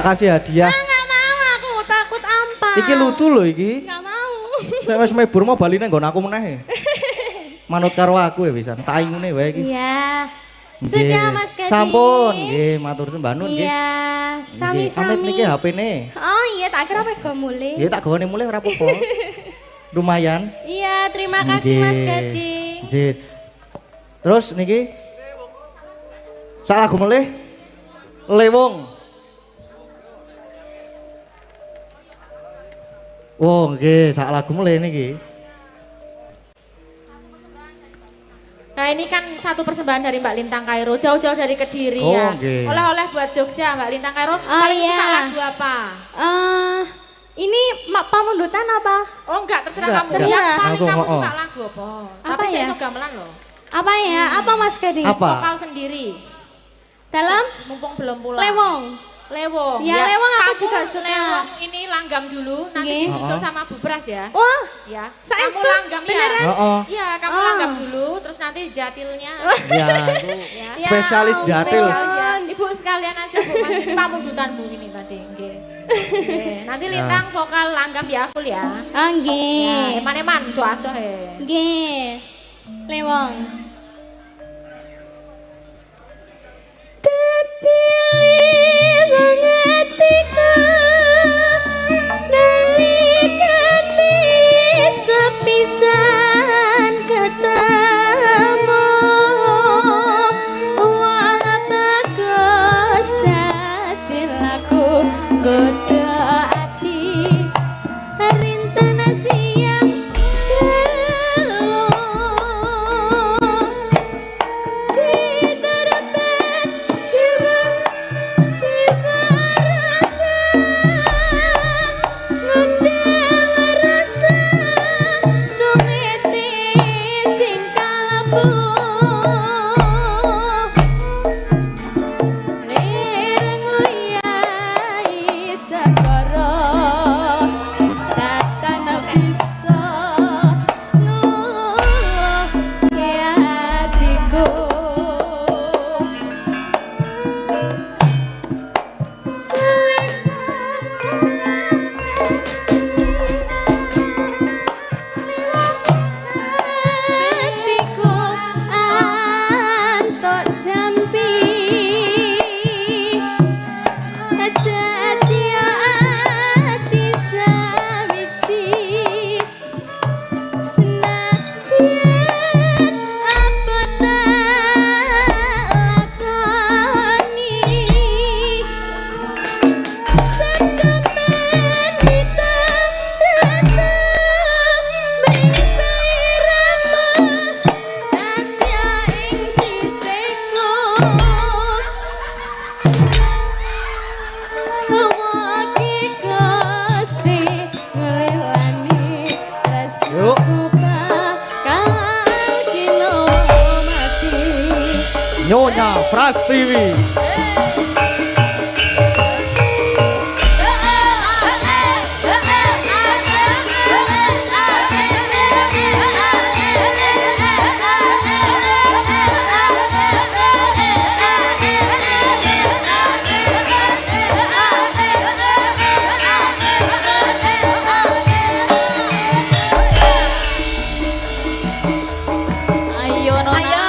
Tak kasih hadiah. Nggak mau aku takut ampar. Iki lucu loh iki. Nggak mau. Nek wis mebur mau baline nggon aku meneh. Manut karo aku ya pisan. Tak ingune wae iki. Iya. Sudah Mas Gading. Sampun, nggih matur sembah nun nggih. Iya, sami-sami. Amit niki HP-ne. Oh iya, tak kira apa gue mulai. Nggih tak gawane mulih ora apa-apa. Lumayan. Iya, terima kasih Mas Gading. Nggih. Terus niki sak lagu mulih Lewong. Oh, nggih, sak lagu mulih niki. Nah ini kan satu persembahan dari Mbak Lintang Kairo, jauh-jauh dari Kediri Oh, ya. okay. Oleh-oleh buat Jogja Mbak Lintang Kairo, paling iya. suka lagu apa? Ini pamundutan apa? Oh enggak, terserah Enggak, kamu. enggak. Yang paling Langsung, kamu oh. suka lagu apa? Apa Tapi saya ya? suka gamelan loh. Apa ya? Apa Mas Gading? Apa? Vokal sendiri. Dalam Mumpung belum pulang. Lewong. Lewong. Ya, Lewong aku kamu juga suka. Lewong ini langgam dulu, nanti Nggih. disusul sama bubras ya. Wah, Ya. saestu Kamu langgam beneran? ya. Heeh. Iya, kamu Oh. langgam dulu, terus nanti jatilnya. Ya, itu Ya. spesialis Ya, jatil. Spesial ya. Ibu sekalian aja Bu, Mas. Ini pamundutanmu ini tadi, nggih. Nggih. Nanti Lintang vokal langgam ya full ya. Ya, nggih. eman-eman tuh atuh he. Nggih. Lewong. Tetili mengatiku nalikane sepisan ketemu wong bagus dadi laku godho ati rintana siang telu didarban jiwa si barata ngundang rasa tumiti sing kalebu rirenguyai segara takkan bisa ngeluh hatiku hatiku antuk jampi dadi ati sawiji senadyan apa tak lakoni setemen kita rata mring sliramu tatya ing sisiku Waki Gusti ngelilani Yuk. tresnaku bakal kilo mati Nyonya Prastiwi. Ayo Nona. Ayo.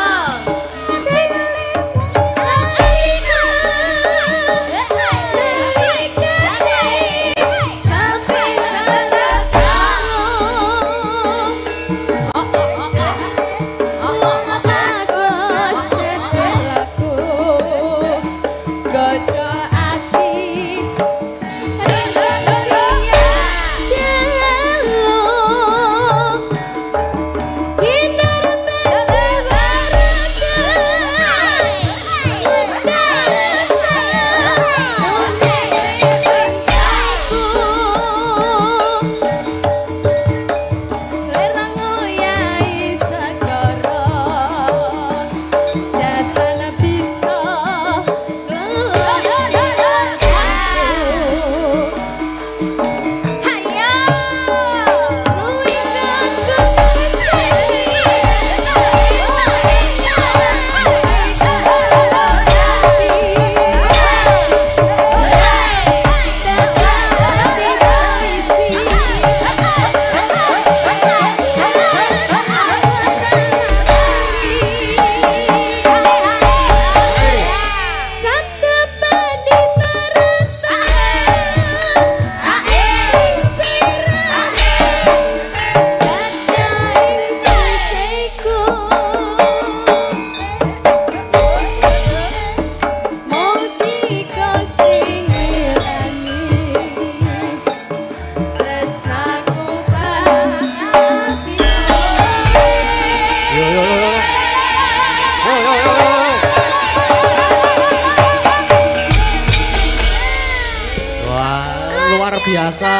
Wah, luar biasa.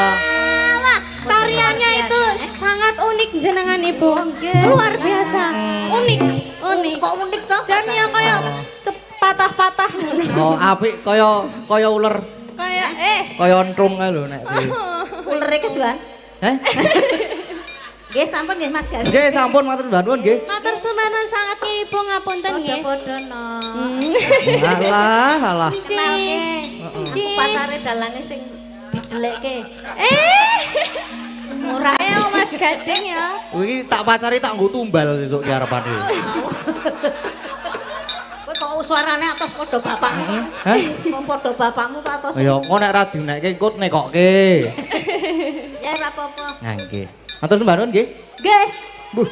Wah, tariannya itu sangat unik jenengan Ibu. Luar biasa. Unik, unik. Kok unik toh? Jan ya kayak patah-patah ngono. Oh, apik kaya uler, Kayak kaya entrung ae lho nek. Ulere ke Suan? Heh? Nggih sampun nggih Mas Gas. Nggih sampun matur nuwun nggih. matur sembahna sangat ke Ibu ngapunten nggih. Padha-padha no. Alah, alah. Kenal nggih. Nggih. Pacare dalange sing didelekke. Ora ya Mas Gading ya. Iki tak pacari tak nggo tumbal sesuk ki arepane. Kowe kok suarane atos padha bapakmu. Hah? Kok padha bapakmu ta atos? Ya kok nek ra dinekke engko nekokke. Ya ora apa-apa. Nah nggih. Matur sembah nuwun nggih. Nggih. Buh.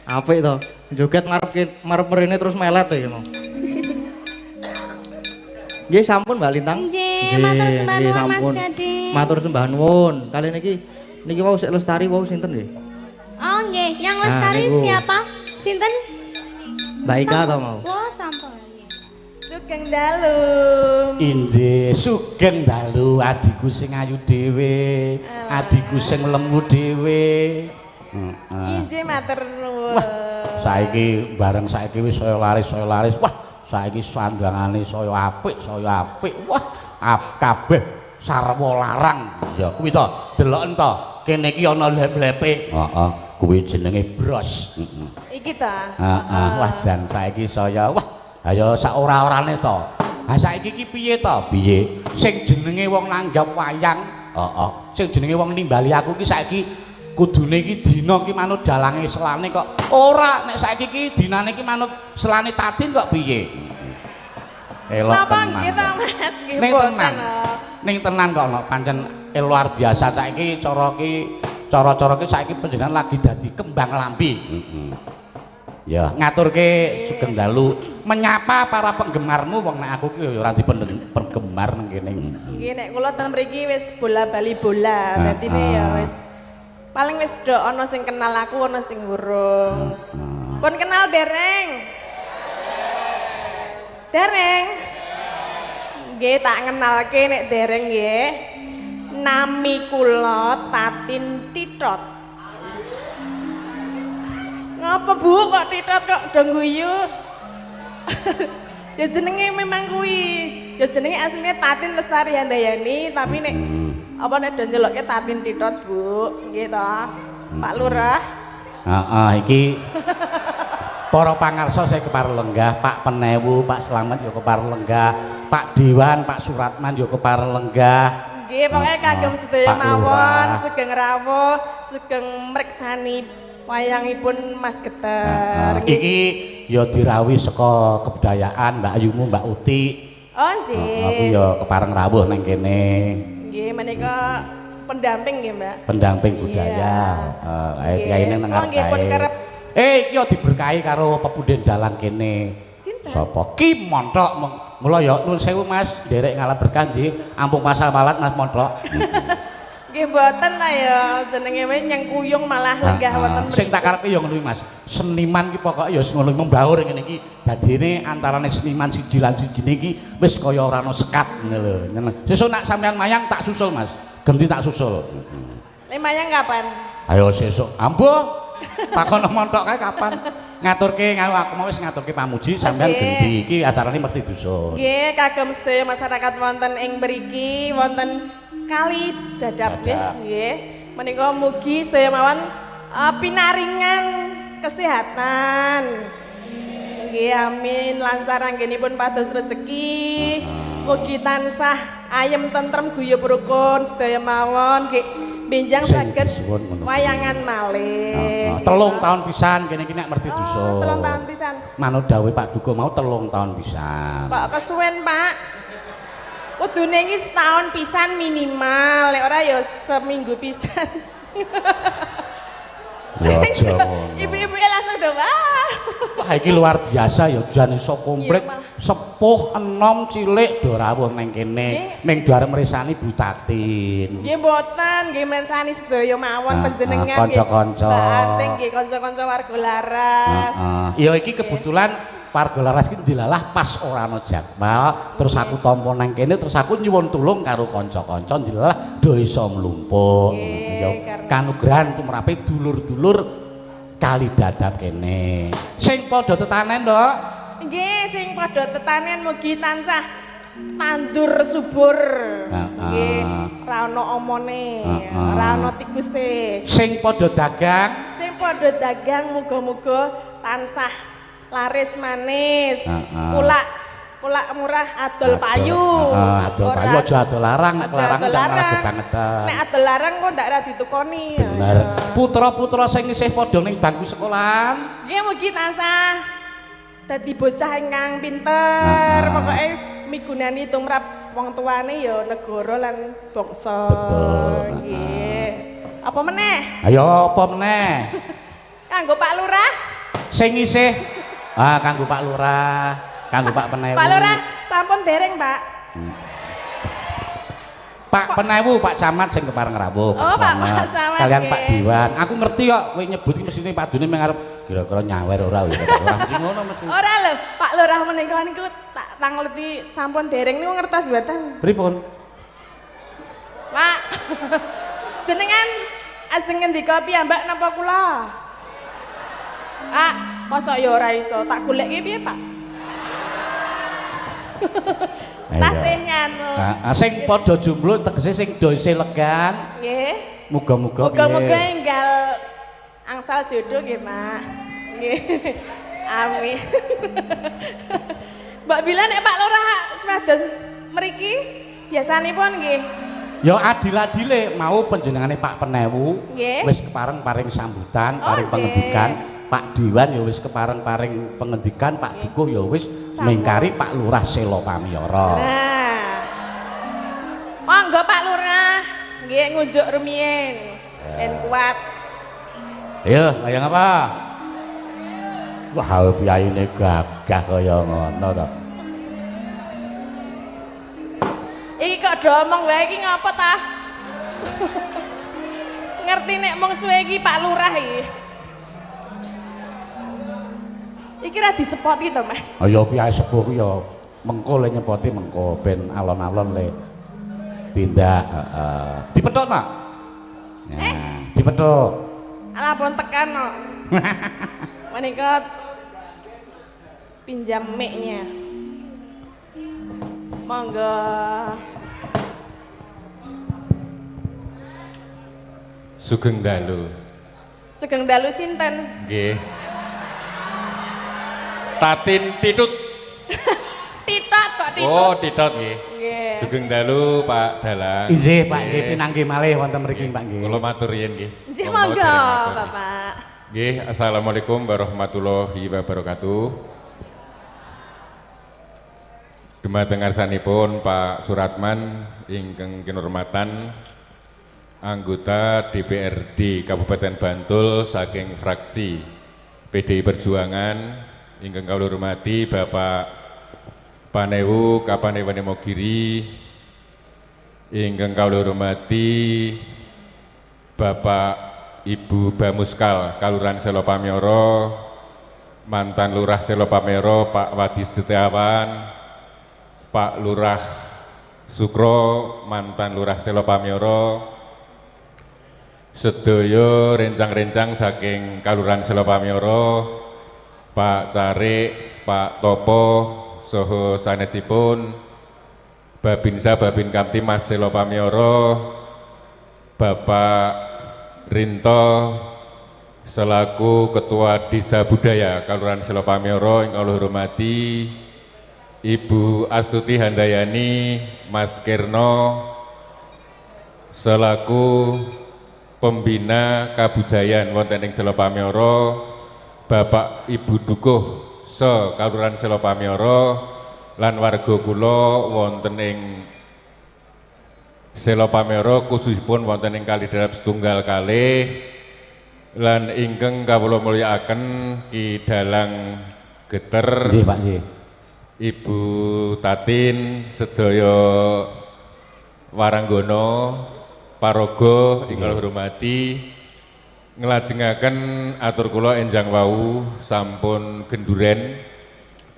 Apik to. Joget ngarep mrene terus melet ya mau. Nggih sampun Mbak Lintang. Nggih, matur sembah nggih, nuwun Mas sampun. Gading. Matur sembah nuwun. Kali niki wau sik lestari wau sinten nggih? Oh nggih, yang Nah, lestari niku. siapa? Sinten? Mbak Ika to mau. Oh, sampun. Sugeng dalu. Injih, sugeng dalu adikku sing ayu dhewe, adikku sing lemu dhewe. Heeh. Injih matur nuwun. Saiki bareng saiki wis saya laris. Wah, saiki sandangane saya apik. Wah, kabeh sarwa larang. Ya kuwi to, deloken to. Kene iki ana lep-lepe. Heeh, kuwi jenenge bros. Heeh. Iki ta. Heeh, wah jan saiki saya wah ayo sak ora-orane to. Ha saiki iki piye to? Piye? Sing jenenge wong nanggap wayang, heeh. Sing jenenge wong nimbali aku iki saiki kudune iki dina iki manut dalange selane kok. Ora nek saiki iki dinane iki manut selane tatin kok piye? Elok Napa tenan. nggih ta Mas? Nggih Ning boten. tenan. Ning tenan kok no, pancen luar biasa saiki cara-cara ki saiki panjenengan lagi dadi kembang lampi. Heeh. Ya, ngaturke sugeng dalu menyapa para penggemarmu wong nek aku ki ora penggemar nang kene. Nggih nek kula ten mriki wis bola-bali bola. Dadine ya wis paling wis do ana sing kenal aku, ana sing urung. Pun kenal dereng. Dereng. Nggih tak kenalke nek dereng nggih. Nami kula Tatin Titot. Ngapa Bu kok Titot kok do guyu? Ya jenenge memang kuwi. Ya jenenge asline Tatin Lestari Handayani, tapi nek apa nek do nyelokke Tatin Titot, Bu. Nggih to. Pak Lurah. Heeh, iki para pangarsa saya keparenggah, Pak Penewu, Pak Slamet ya keparenggah, Pak Dewan, Pak Suratman ya keparenggah. Nggih, pokoke kagem sedaya Pak mawon, Lurah. sugeng rawuh, sugeng mriksani wayangipun Mas Geter. Nggih. Iki ya dirawi saka kebudayaan Mbak Ayumu, Mbak Uti. Oh, Aku nggih. ya kepareng rawuh nang kene. Nggih, menika pendamping nggih, Mbak. Pendamping budaya. Iya. Kayane nang Oh, nggih, pun ngarep. kerep. Iki ya diberkahi karo pepunden dalan kene. Sinten? Sapa? Ki Montok. Mula ya nuwun sewu Mas, nderek ngalah berkah nggih. Ampung pasal malat Mas Montok. Nggih mboten ta ya, jenenge wae nyengkuyung malah lenggah wonten Sing tak karepe ya ngono kuwi Mas. Seniman ki pokoke ya ngono membaur ngene iki. Dadine antarane seniman siji lan sijine iki wis kaya ora ana sekat ngono lho. Sesuk nak sampean mayang tak susul Mas. Genti tak susul. Le mayang kapan? Ayo sesuk. Ambuh. Takono Montok kae kapan? Ngaturke aku mau wis ngaturke pamuji sampean Oke. genti iki acarane mesti dusun. Nggih, kagem sedaya masyarakat wonten ing mriki wonten Kali Dadap nggih. Dadap. Nggih. Menika mugi sedaya mawon pinaringan kesehatan. Nggih, amin. Lancar anggenipun pados rejeki. Mugi tansah ayem tentrem guyub rukun sedaya mawon nggih. Benjang Sing saged disuwun ngono. wayangan malih. Telung tahun pisan kene iki nek merti Oh, dusun. 3 tahun pisan. Manut dawuh Pak Duko mau 3 tahun pisan. Kok kesuwen, Pak? Kudune iki setahun pisan minimal, lek ora ya seminggu pisan. Ya aja ngono. Ibu-ibu langsung do wah. Wah iki luar biasa ya jan iso komplit Iya, Mas. sepuh enom cilik do rawuh nang kene ning arep mresani Bu Tatin. Nggih mboten, nggih mirsani sedaya mawon panjenengan nggih. kanca-kanca. Mbak Anting nggih kanca-kanca warga Laras. Ya iki kebetulan warga laras ki dilalah pas ora ana jadwal, terus aku tampa nang kene terus aku nyuwun tulung karo kanca-kanca dilalah do iso mlumpuk. Ya kanugrahan tumrape dulur-dulur kali dadap kene. Sing padha tetanen, Nduk. Nggih, sing padha tetanen mugi tansah tandur subur. Nggih, ora ana omone, ora ana tikuse. Sing padha dagang, Sing padha dagang muga-muga tansah laris manis. Kulak murah adol payu. Adol payu aja adol larang, larang kebangetan. Nek adol larang kok ndak ra ditukoni. Bener. Putra-putra sing isih padha ning bangku sekolahan. Nggih mugi tansah dadi bocah ingkang pinter. Pokoke migunani tumrap wong tuane ya negara lan bangsa. Nggih. Apa meneh? Ayo apa meneh? Kanggo Pak Lurah. Sing isih kanggo Pak Lurah. Kanggo Pak Penewu. Pak Lurah sampun dereng, Pak. Pak Penewu, Pak Camat sing kepareng rawuh. Oh, Pak Camat. Kalian Pak Diwan. Aku ngerti kok kowe nyebut iki mesine Pak Dune mengarep kira-kira nyawer ora ya. Ora mesti ngono mesti. Ora lho, Pak Lurah menika niku tak tangleti sampun dereng niku ngertos mboten? Pripun? Pak. Jenengan ajeng ngendika piyambak napa kula? Mosok ya ora iso. Tak goleki piye, Pak? Tasih nganu. Sing padha jomblo tegese sing do isih legan. Nggih. Muga-muga Muga-muga enggal angsal jodoh nggih, Mak. Nggih. Amin. Mbak Bila nek Pak Lurah sepados mriki biasanipun nggih. Ya adil-adile mau panjenengane Pak Penewu wis kepareng paring sambutan, paring pengendikan. Pak Diwan ya wis kepareng paring pengendikan, Pak Dukuh ya wis mingkari Pak Lurah Sela Pamiyara. Nah. Monggo Pak Lurah nggih ngunjuk rumiyin. Ben kuat. Ayo, kaya ngapa? Wah, piyayine gagah kaya ngono to. Iki kok do omong wae iki ngapa ta? Ngerti nek mung suwe iki Pak Lurah iki. Iki ra disepoti to, Mas. Ya piye sepuh ku ya mengko le nyepoti mengko ben alon-alon le tindak dipethuk ta? Dipethuk. Alah pun tekan no. Menika pinjam mic-nya. Monggo. Sugeng dalu. Sugeng dalu sinten? Nggih. Tatin Titut. Titot kok Titut. Oh, Titut nggih. Nggih. Sugeng dalu Pak Dalang. Inggih Pak nggih pinanggih malih wonten mriki Pak nggih. Kula matur riyen nggih. Nggih monggo Bapak. Nggih, assalamualaikum warahmatullahi wabarakatuh. Dumateng ngarsanipun Pak Suratman ingkang kinurmatan anggota DPRD Kabupaten Bantul saking fraksi PDI Perjuangan ingkang kula hormati Bapak Panewu Kapanewani Mogiri, ingkang kula hormati Bapak Ibu Bamuskal Kalurahan Sela Pamiyara, mantan Lurah Sela Pamiyara Pak Wadi Setiawan, Pak Lurah Sukro, mantan Lurah Sela Pamiyara, sedaya rencang-rencang saking Kalurahan Sela Pamiyara, Pak Carik, Pak Topo, saha sanesipun Babinsa Babin Kamtimas Sela Pamiyara, Bapak Rinto selaku Ketua Desa Budaya Kalurahan Sela Pamiyara ingkang kula hormati, Ibu Astuti Handayani, Mas Kirno selaku Pembina Kabudayaan wonten ing Sela Pamiyara, Bapak Ibu Dukuh Kalurahan Sela Pamiyara lan warga kula wonten ing Sela Pamiyara khususipun wonten ing Kalidarap setunggal kalih lan ingkang kawula mulyakaken Ki Dalang Geter, Nggih Pak nggih. Ibu Tatin, sedaya waranggono, paraga ingkang hormati, nglajengaken atur kula enjang wau sampun genduren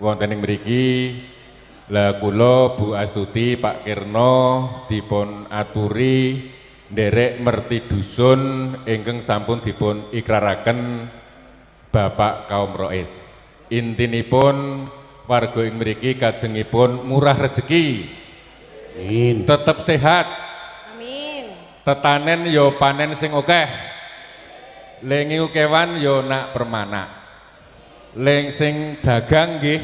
wonten ing mriki. Lah kula Bu Astuti, Pak Kirno dipun aturi nderek merti dusun ingkang sampun dipun ikraraken Bapak kaum Rois. Intinipun warga ing mriki kajengipun murah rezeki, tetep sehat, Amin. tetanen yo panen sing akeh, lengi kewan yo nak permanak, leng sing dagang nggih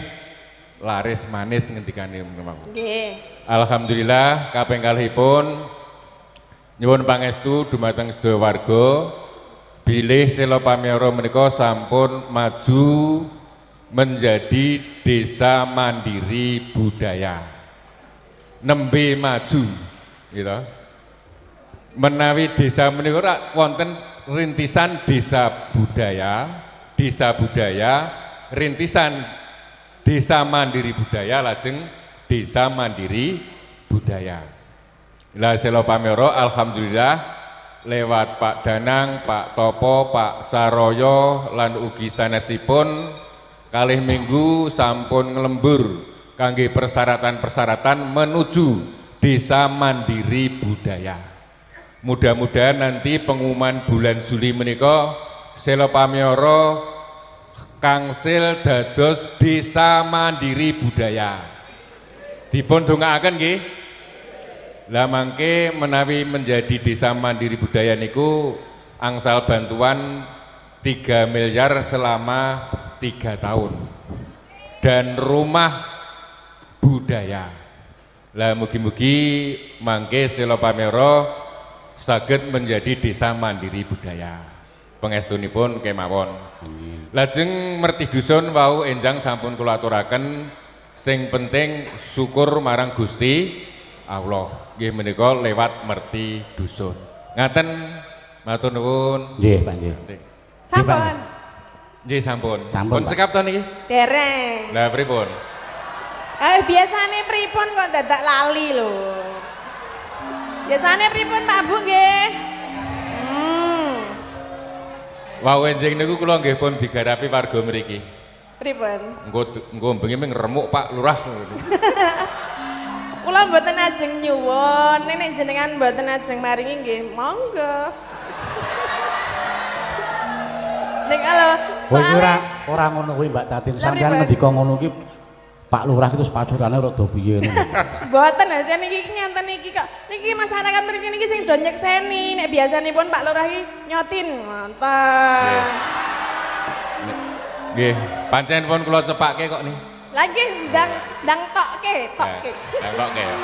laris manis ngendikane memang. Nggih. Alhamdulillah kaping kalihipun nyuwun pangestu dumateng sedaya warga bilih Selo Pamioro menika sampun maju menjadi desa mandiri budaya. Nembe maju gitu. Menawi desa menika wonten rintisan desa budaya, rintisan desa mandiri budaya lajeng desa mandiri budaya. Lah Selo Pamioro alhamdulillah lewat Pak Danang, Pak Topo, Pak Saroyo lan ugi sanesipun kalih minggu sampun nglembur kangge persyaratan-persyaratan menuju desa mandiri budaya. Mudah-mudahan nanti pengumuman bulan Juli menika Selo Pamioro kangsil dados desa mandiri budaya. Dipun dongaaken nggih. Lah mangke menawi menjadi desa mandiri budaya niku angsal bantuan 3 miliar selama 3 tahun. Dan rumah budaya. Lah mugi-mugi mangke Selo Pamioro saged menjadi desa mandiri budaya. Pangestunipun kemawon. Lajeng merti dusun wau enjang sampun kula aturaken, sing penting syukur marang Gusti Allah. Nggih menika lewat merti dusun. Ngaten matur nuwun. Nggih, Pak nggih. Sampun. Nggih sampun. Sampun, Pun Pak. sekap to niki? Dereng. Lah pripun? Biasane pripun kok dadak lali lho. Biasane pripun Pak Bu nggih? Wau enjing niku kula nggih pun digarapi warga mriki. Pripun? Engko bengi ngremuk Pak Lurah. Kula mboten ajeng nyuwun, nek jenengan mboten ajeng maringi nggih, monggo. Nek kalau Kowe ora ngono kuwi Mbak Tatin, sampeyan ngendika ngono ki Pak Lurah itu sepacurane rada piye ngono. mboten aja niki ngenten iki kok. Niki masyarakat mriki niki sing do nyekseni, nek biasanipun Pak Lurah iki nyotin, mantap. Nggih, pancen pun kula cepake kok nih. Lagi ndang tokke. Nangkoke ya.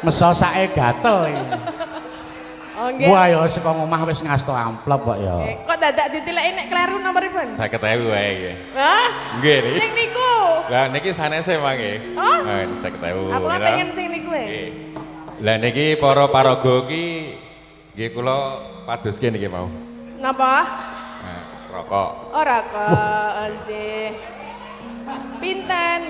Mesosake gatel iki. Oh nggih. Wah ya saka omah wis ngasto amplop kok ya. Kok dadak ditileki nek kleru napa pripun? 50.000 wae nggih. Hah? Nggih niki. Sing niku. Lah niki sanese mangke. Oh? Nah, 50.000. Aku pengen sing niku wae. Nggih. Lah niki para paraga iki nggih kula padoske niki mau. Napa? Nah, rokok. Ora kok, nggih. Pinten?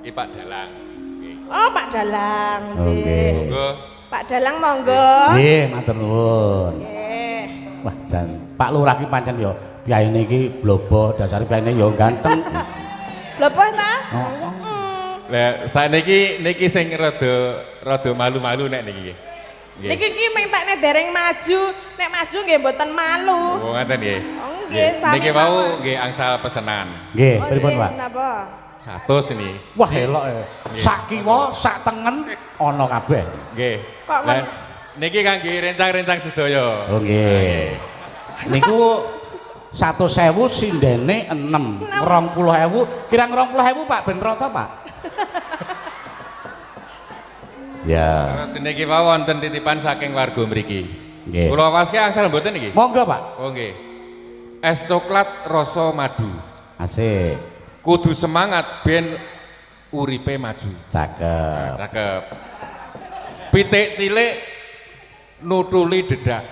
Iki Pak Dalang. Nggih. Oh, Pak Dalang, nggih. Nggih. Monggo. Pak Dalang monggo. Nggih, matur nuwun. Nggih. Wah, jan Pak Lurah ki pancen ya piyayine iki blobo, dasare piyayine ya ganteng. Lho po ta? Lah sakniki niki sing rada malu-malu nek niki nggih. Nggih. Niki ki mentekne dereng maju, nek maju nggih mboten malu. Oh ngaten nggih. Oh nggih, sami. Niki wau nggih angsal pesenan. Nggih, Oh, pripun, nggih, Pak? Napa? 100 ini. Wah, elok ya. Sak kiwa, sak tengen ana kabeh. Nggih. Kok Lah niki kangge rencang-rencang sedaya. Oh nggih. Niku 100.000 sindene 6. 20.000, kirang 20.000 Pak ben rata, Pak. Ya. Terus niki wau wonten titipan saking warga mriki. Nggih. Kula waske angsal mboten niki. Monggo, Pak. Oh nggih. Es coklat rasa madu. Asik. Kudu semangat ben uripe maju. Cakep. Cakep. Pitik cilik nutuli dedak.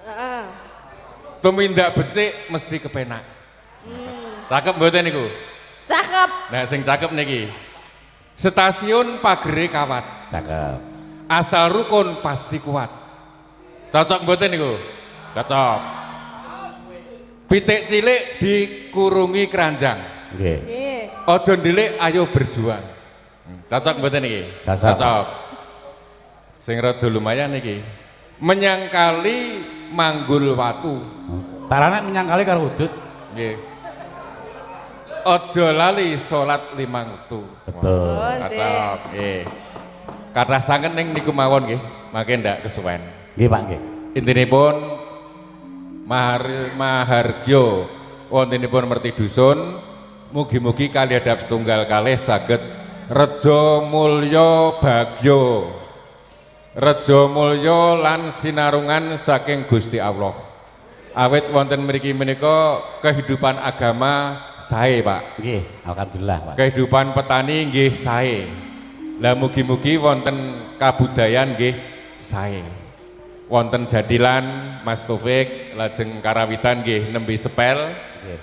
Heeh. Tumindak becik mesti kepenak. Cakep mboten niku? Cakep. Nah sing cakep niki. Stasiun pagere kawat. Cakep. Asal rukun pasti kuat. Cocok mboten niku? Cocok. Pitik cilik dikurungi keranjang. Nggih. Nggih. Aja ndelik ayo berjuang. Cocok mboten iki? Cocok. Sing rada lumayan iki. Menyangkali manggul watu. Tarane menyangkali karo udut. Nggih. Aja lali salat 5 wektu. Betul. Cocok. Nggih. Kathah sanget ning niku mawon nggih. Mangke ndak kesuwen. Nggih, Pak nggih. Intinipun mahargya wontenipun merti dusun, mugi-mugi kali adap setunggal kalih saged reja mulya bagya, reja mulya lan sinarungan saking Gusti Allah. Awit wonten mriki menika kehidupan agama sae, Pak. Nggih, alhamdulillah, Pak. Kehidupan petani nggih sae. Lah mugi-mugi wonten kabudayan nggih sae. Wonten jadilan Mas Taufik, lajeng karawitan nggih nembe sepel. Nggih.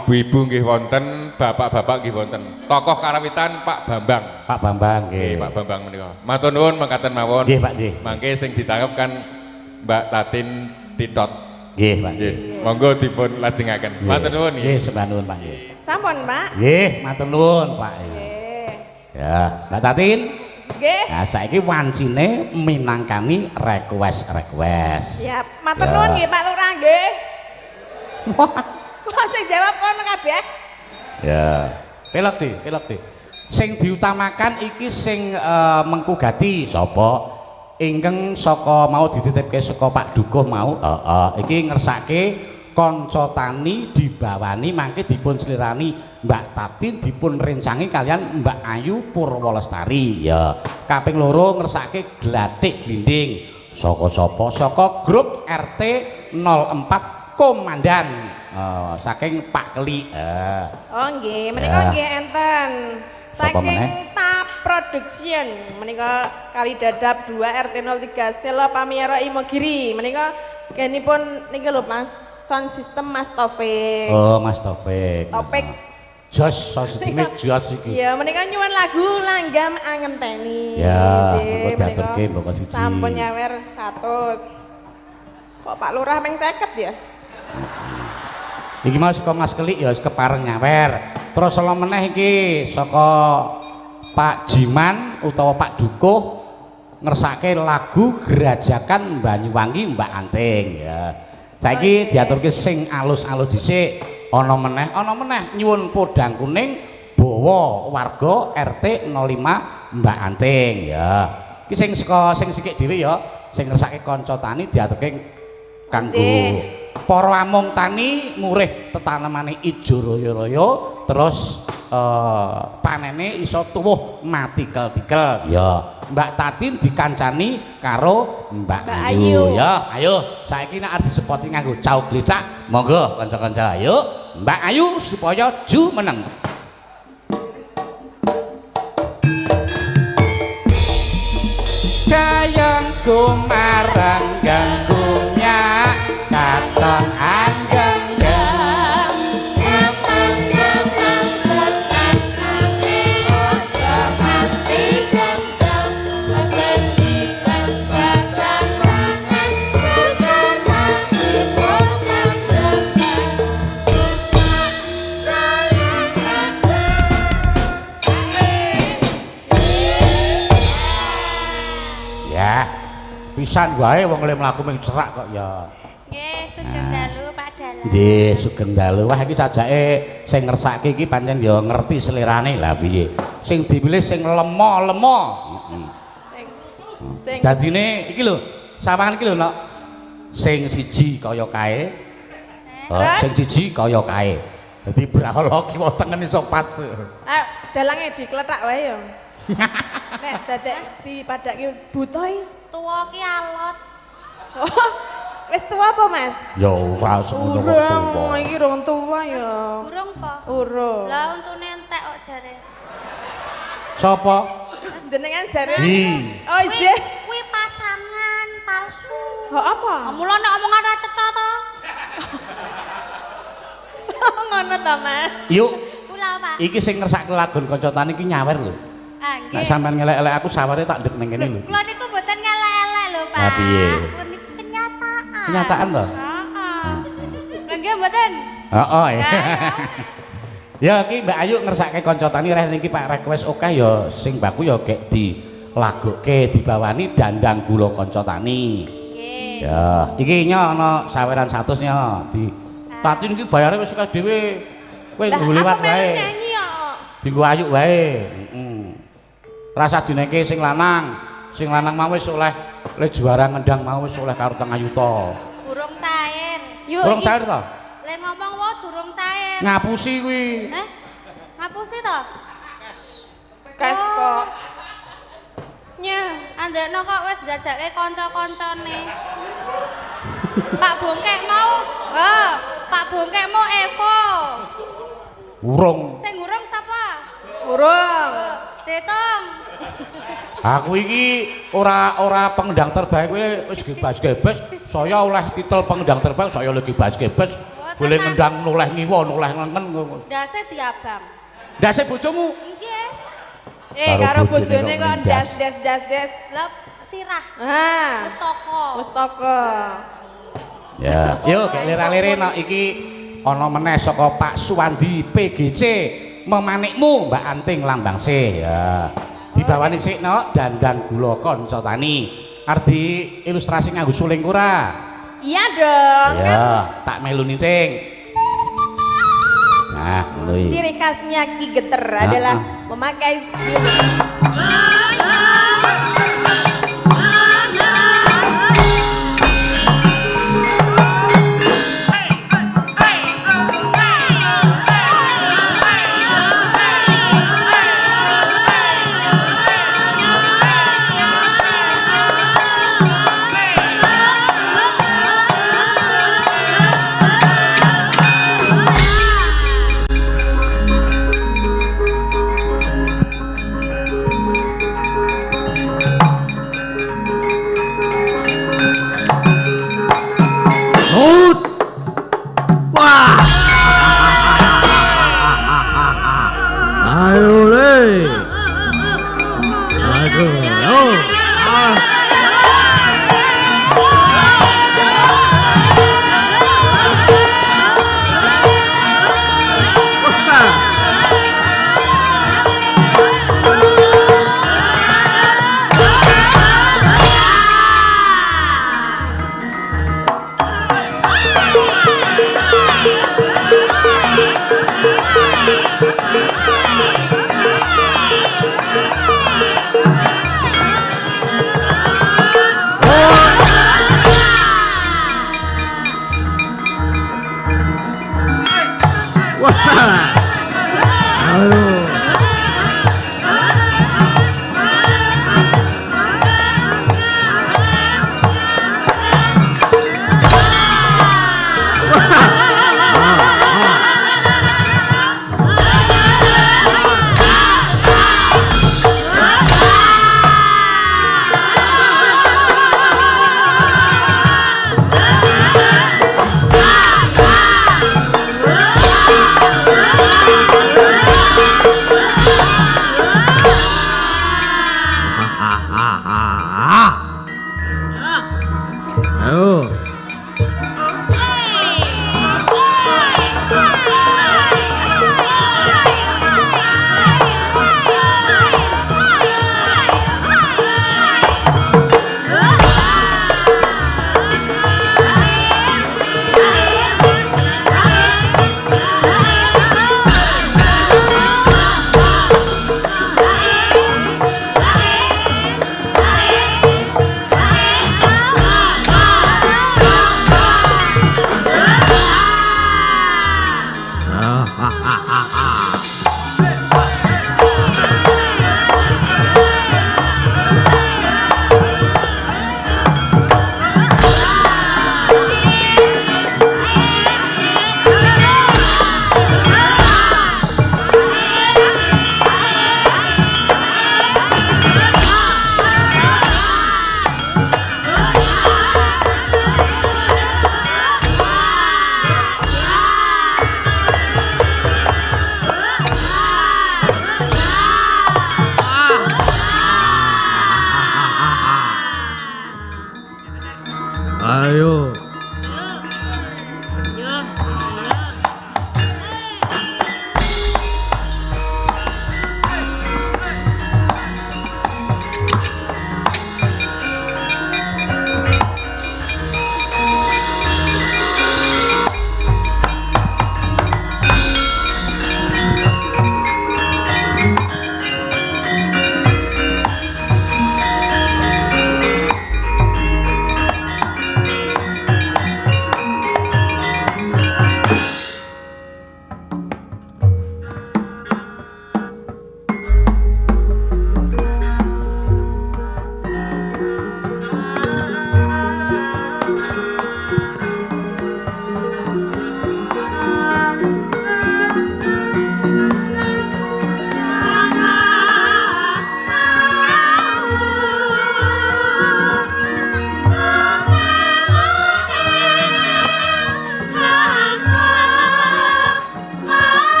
Ibu-ibu nggih wonten, bapak-bapak nggih wonten. Tokoh karawitan Pak Bambang. Pak Bambang nggih. Nggih, Pak Bambang menika. Matur nuwun mangkaten mawon. Nggih, Pak nggih. Mangke sing ditangkep kan Mbak Tatin Titot. Nggih, Pak Nggih. nggih. Monggo dipun lajengaken. Matur nuwun Nggih, sembah nuwun, Pak nggih. Sampun, Pak. Nggih, matur nuwun, Pak. Nggih. Ya, Mbak Tatin. Nggih. Nah, saiki wancine minangkani request. Siap. Matur Ya. nuwun nggih Pak Lurah nggih. Kok sing jawab kono kabeh? Ya. Pelok di. Sing diutamakan iki sing mengku gati sapa? Ingkang saka mau dititipke saka Pak Dukuh mau. Iki ngersake kanca tani dibawani mangke dipun slirani Mbak Tatin dipun rencangi kalian Mbak Ayu Purwolestari. Ya. Kaping loro ngersake glathik glinding. Saka sapa? Saka grup RT 04 Komandan. Saking Pak Keli. Oh nggih, menika Ya. nggih enten. Sapa meneh? Saking TAP Production menika Kali Dadap 2 RT 03 Selo Pamiara Imogiri. Menika genipun niki lho Mas, sound system Mas Taufik. Oh, Mas Taufik. Taufik. Jos, sosine jos iki. Iya, menika nyuwun lagu Langgam Angenteni. Ya, Nggih, monggo diaturke menika mboko siji. Sampun nyawer 100. Kok Pak Lurah meng 50 ya? Iki mau saka Mas Kelik ya kepareng nyawer. Terus selo meneh iki saka Pak Jiman utawa Pak Dukuh ngersake lagu Gerajakan Banyuwangi Mbak Anting ya. Saiki diaturke sing alus-alus dhisik. Ana meneh nyuwun podang kuning bawa warga RT 05 Mbak Anting ya. Iki sing saka sing sikik dhewe ya, sing ngersake kanca tani diaturke kanggo para among tani murih tetanemane ijo raya-raya terus panene iso tuwuh matikel-tikel ya. Mbak Tatin dikancani karo Mbak Ayu ya. Ayo saiki nek arep disepoti nganggo cauk gletak monggo kanca-kanca ayo Mbak Ayu supaya ju meneng. Kayangku marang ganggunya katon anggeng pisan wae wong le mlaku ming cerak kok ya. Nggih, sugeng dalu Pak Dalang. Nggih, sugeng dalu. Wah iki sajake sing ngersake iki pancen ya ngerti selirane lah piye. Sing dipilih sing lemo-lemo. Sing Dadine iki lho, sawangan iki lho nok. Sing siji kaya kae. Sing siji kaya kae. Dadi brahala kiwa tengen iso pas. dalange dikletak wae ya. Nek dadek dipadake butoy. Tuwa ki alot. Oh, wis tua apa, Mas? Ya ora semono kok tuwa. Iki rong tua ya. Burung po. Urung. Lah untune entek kok jare. Sapa? Jenengan jare. Hi. Oh, ijeh. Kuwi pasangan palsu. Oh, apa? Mula nek omongan ra cetha to. Ngono ta, Mas? Yuk, Kula Pak. iki sing ngersake lagon kanca tani iki nyawer lho. Ah, Nek nggih. sampean ngelek-elek aku saware tak ndek ning kene lho. Kula niku mboten ngelek-elek lho, Pak. Lah, piye? Kula niku kenyataan. Kenyataan to? Heeh. Lha Nggih mboten. Heeh. Ya iki Mbak Ayu ngersake kanca tani reh niki Pak request oke ya sing baku ya gek dilagokke dibawani dandang gula kanca tani. Nggih. Ya, iki nya ana saweran 100 nya di Tati niki bayare wis akeh dhewe. Kowe nggo liwat wae. Nyanyi kok. Dinggo Ayu wae. Heeh. Rasa dineke sing lanang mau wis oleh le juara ngendang mau wis oleh karo Teng Ayuta. Durung cair. Yuk Durung iki. cair to? Le ngomong wae durung cair. Ngapusi kuwi. Ngapusi to? Kas kok. Nya. Andekno kok wis njajake kanca-kancane. Pak Bongkek mau, Pak Bongkek mau Evo. Urung. Sing urung sapa? Urung. Tetong. Aku iki ora pengendang terbaik kowe wis gebas-gebes, saya oleh titel pengendang terbaik, saya lagi gebas-gebes. Boleh ngendang noleh ngiwa, noleh ngengen. Dase diabang. Ndase bojomu? Nggih. Karo Karo bojone bojone kok kok das. Lah sirah. Ah. Pustaka. Pustaka. Ya, yuk gek lira-lire nok iki ana meneh saka Pak Suwandi PGC memanikmu Mbak Anting Lambangsih ya. Dibawani sik nok dandang gula kanca tani. Ardi ilustrasi nganggo suling ora? Iya dong. Ya, tak melu niting. Nah, ngono iki. Ciri khasnya Ki Geter adalah memakai suling. Ah!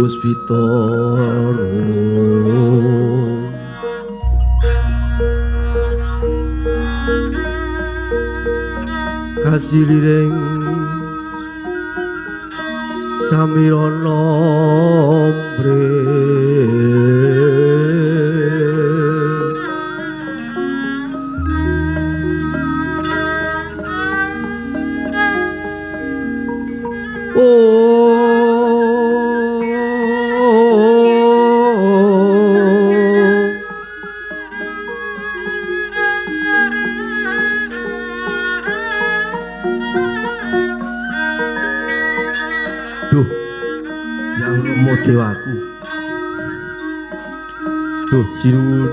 Puspitara kasiliring samirana mre Duh, yang nemu dewaku. Duh, sinuwun.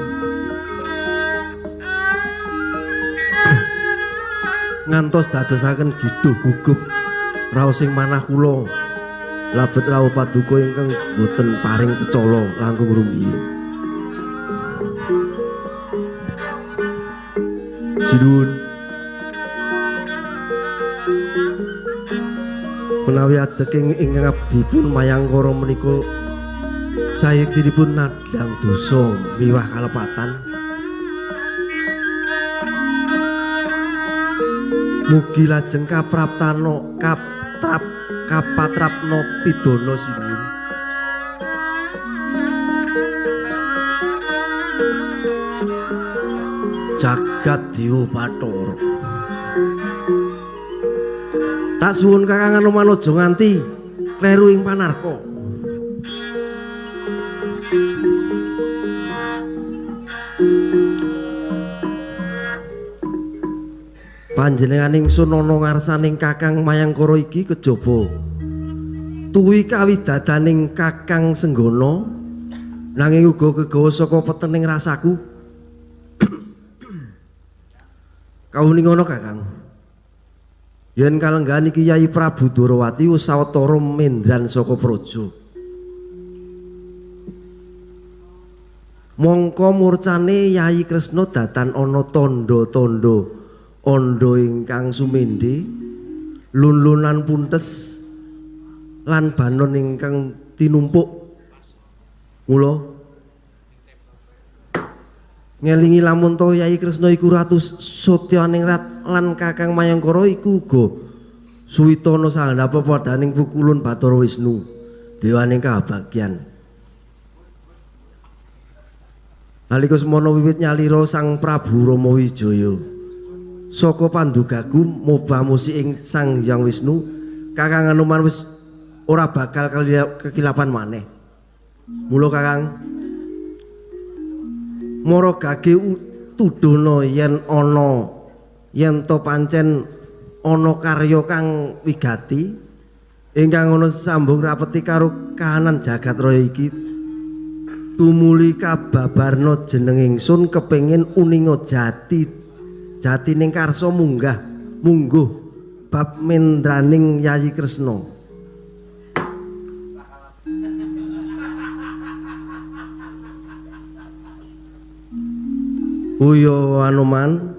Ngantos dadosaken giduh gugup raosing manah kula. Labet rawuh paduka ingkang boten paring cecala langkung rumiyin. Sinuwun. Menawi adeking ingkang abdi pun mayangkara menika sayektinipun nadang dosa miwah kalepatan. Mugi lajeng kapraptana kapatrapna pidana sinuwun. Jagat Dewa Bathara. Tak suwun Kakang Anoman aja nganti kleru ing panarka. Panjenengan ingsun ana ngarsaning Kakang Mayangkara iki kejaba tuwi kawidadaning Kakang Senggana nanging uga kegawa saka petening rasaku. Kawuning ana Kakang. Yen kalenggan iki Yayi Prabu Dwarawati wis sawetara mendran saka praja. Mongko murcane Yayi Kresna datan ana tandha-tandha anda ingkang sumendhe, lun-lunan puntes lan banon ingkang tinumpuk. Mula ngelingi lamun to Yayi Kresna iku Ratu Satyaningrat lan Kakang Mayangkara iku uga suwitana sahandhap padaning pukulun Bathara Wisnu dewaning kabagyan. Nalika semana wiwit nyalira Sang Prabu Rama Wijaya saka pandugaku mobah musik ing Sang Hyang Wisnu, Kakang Anoman wis ora bakal kekilapan maneh. Mula Kakang mara gage tudono yen to pancen ana karya kang wigati ingkang ana sambung rapeti karo kahanan jagat raya iki, tumuli kababarna jeneng ingsun kepengin uninga jatining karsa mungguh bab mendraning Yayi Kresna. Uya Anoman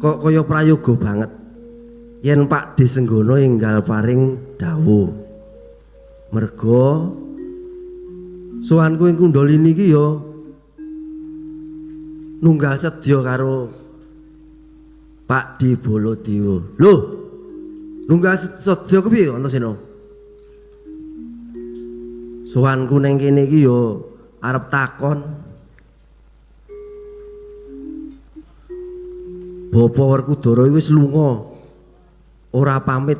kok kaya prayoga banget yen Pak D Senggana enggal paring dawuh. Merga sowanku ing Kundalini iki ya nunggal sedya karo Pak D Baladewa. Lho, nunggal sedya kepiye Antasena? Sowanku ning kene iki ya arep takon. Bapa Werkudara wis lunga. Ora pamit.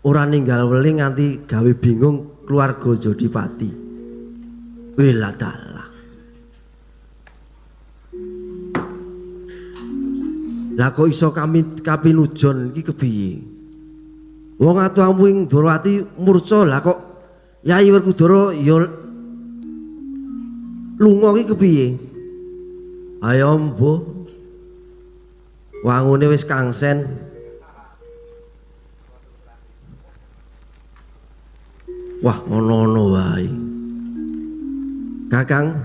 Ora ninggal weling nganti gawe bingung keluarga Jodipati. Wela dalah. Lah kok iso kapinujon iki kepiye? Wong atuhamu ing Dwarawati murca, lah kok Yayi Werkudara ya lunga iki kepiye? Ayo mbuh. Wangune wis kangsen. Wah, ono-ono wae. Kakang,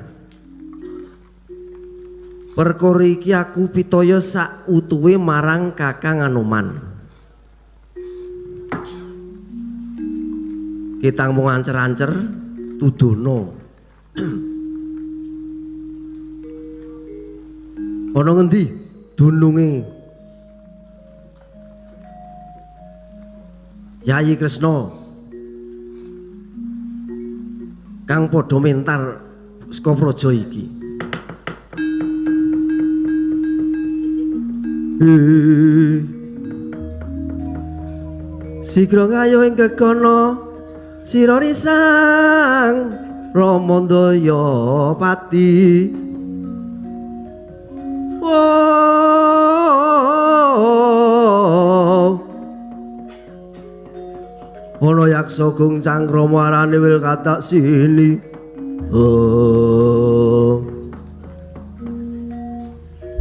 perkara iki aku pitaya sak utuhe marang Kakang Anoman. Kita mung ancer-ancer tudono. Ana ngendi dununge Yayi Kresna kang padha mentar saka praja iki. Sigra ngayo ing kekono sira risang Ramandaya pati. Ana yaksa gung cangkrama arane wil katak sini.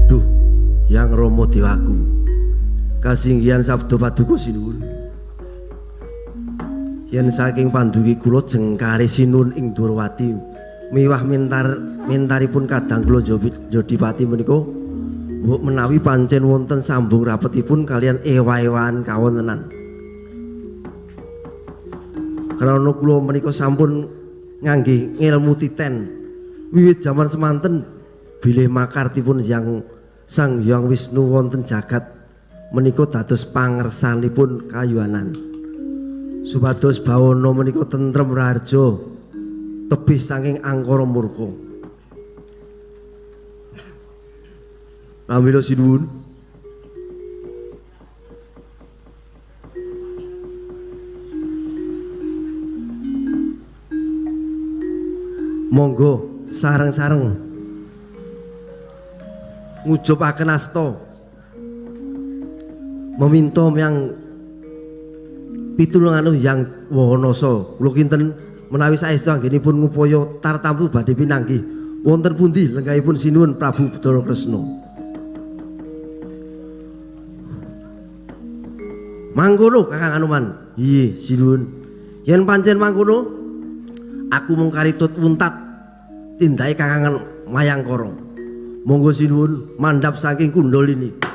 Duh, yang Rama Dewaku. Kasinggihan sabda paduka sinuwun. Yen saking pandugi kula jengkare sinun ing Durwati miwah mentaripun kadang kula Jodipati menika mbok menawi pancen wonten sambung rapetipun kalian ewa-ewan kawontenan. Karena kula menika sampun ngangge ngilmu titen wiwit jaman semanten bilih makartipun Sang Hyang Wisnu wonten jagat menika dados pangersanipun kayuanan. Supados bawana menika tentrem raharja tebih saking angkara murka. Pramila sinuwun. Monggo sareng-sareng ngujupaken asta meminta yang pitulungan yang Wanasa kula kinten menawi saestu anggenipun ngupaya tartamtu badhe pinanggih wonten pundi lenggahipun sinuwun Prabu Bathara Kresna. Mangkono Kakang Anoman. Iye sinuwun. Yen pancen mangkono aku mung karitut wuntat tindake Kakang Mayangkara. Monggo sinuwun mandhap saking Kundalini.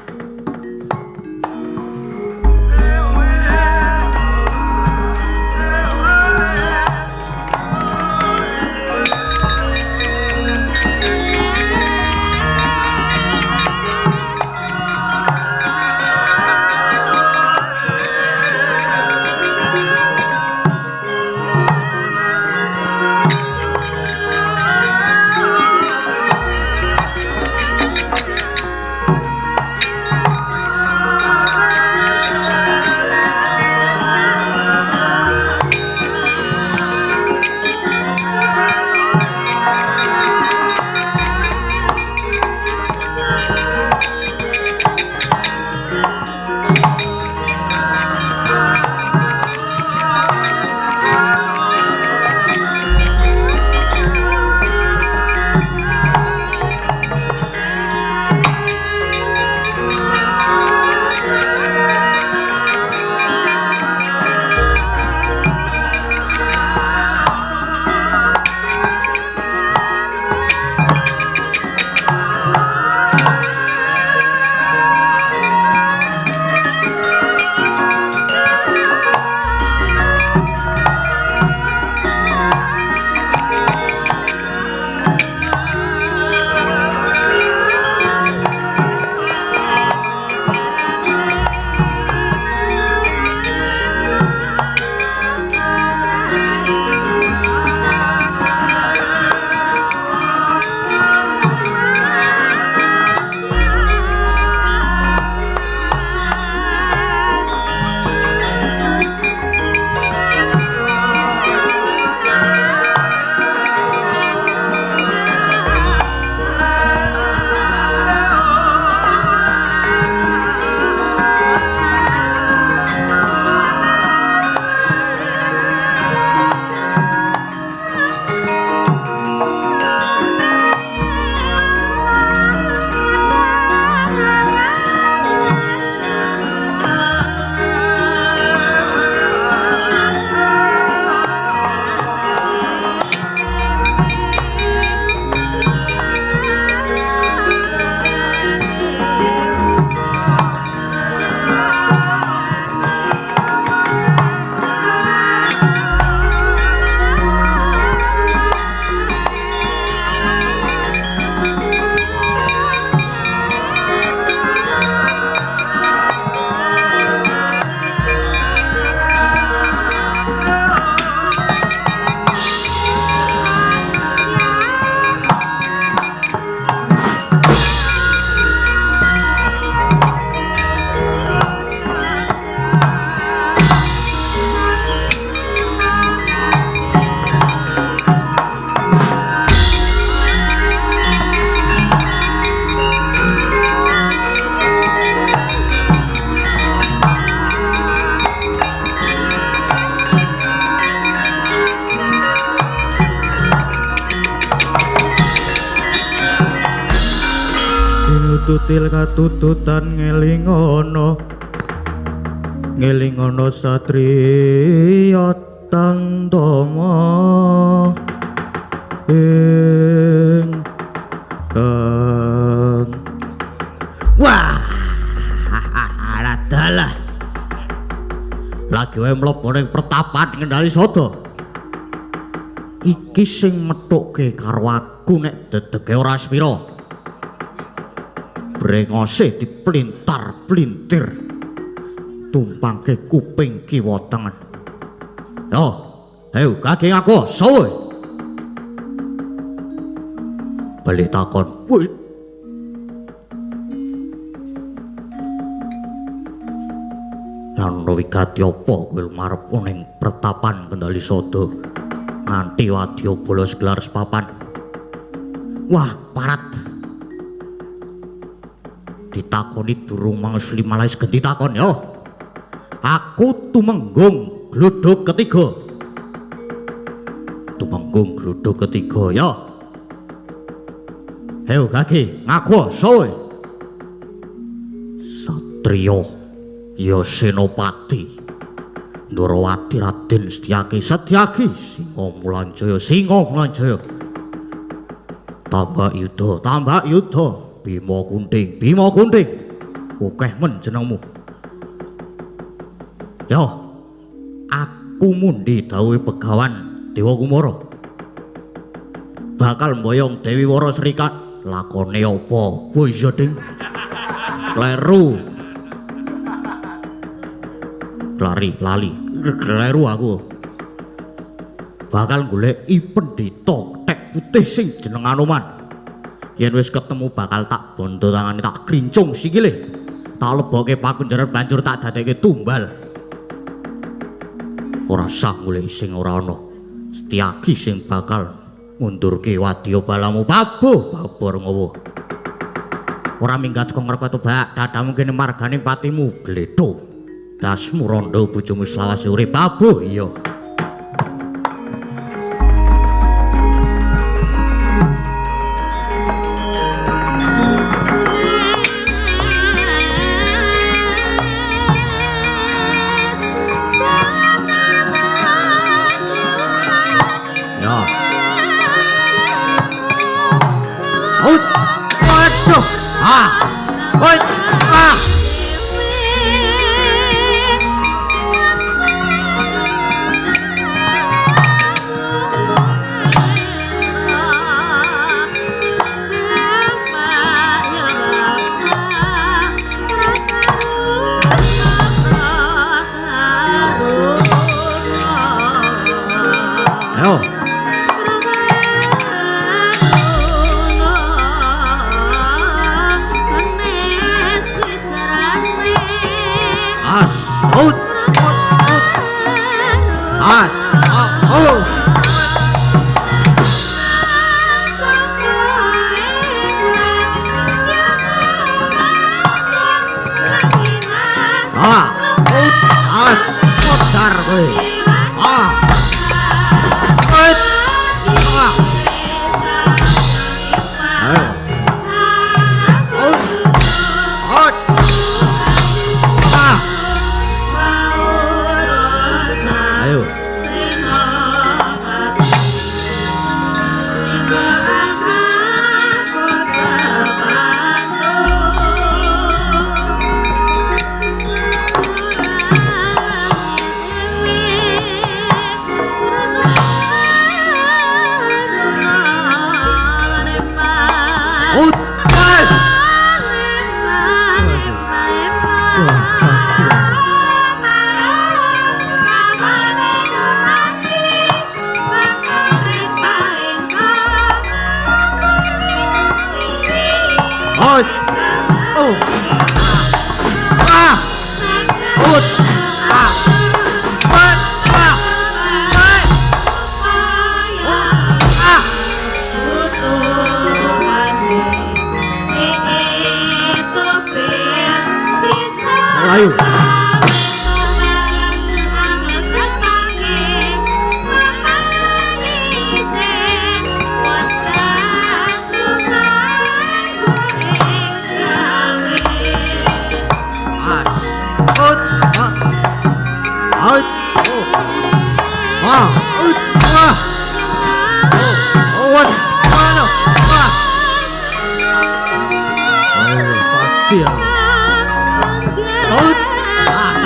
tutil katututan ngelingono satriya tandama ing kang wah adalah lagi wae mlebu ning pertapan Kendali Sada iki sing methukke karo aku nek dedege ora spira brengose diplintar-plintir tumpangke kuping kiwa tengen yo ayo kaki aku sowe balik takon woi lan wigati apa kowe marep ning pertapan Kendali Sada nganti wadya bolos gelar sepapan wah parat ditakoni durung mangsul malas ganti takon yo aku tumenggung gluduk ketiga yo ayo kaki ngaku sowe satriya ya senopati Ndorowati Raden Setyaki Singa Mulanjaya tambah yuda Bima Gunting akeh men jenengmu yo aku mundi dawuhe Begawan Dewa Kumara bakal mboyong Dewi Wara Serikat lakone apa kowe iya ding kleru aku bakal goleki pendhita tek putih sing jeneng Anoman yen wis ketemu bakal tak bondo tangane tak krincung sikile tak lebokke pakunjaran banjur tak dadekke tumbal ora sah goleki sing ora ana Setyaki sing bakal ngundurke wadya balamu babor ngowo ora minggat saka ngrepet bak dadamu kene margane patimu gledho dasmu rondo bojomu selawase urip babuh iya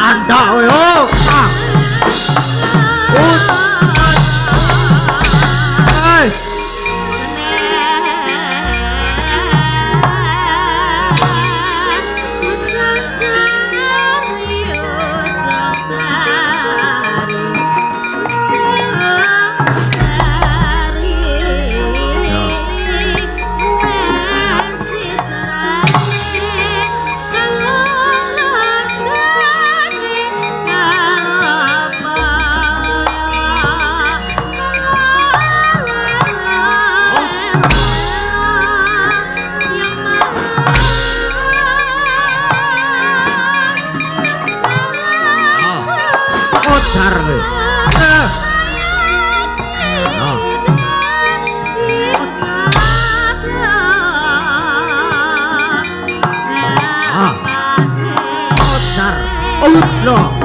Tanda we no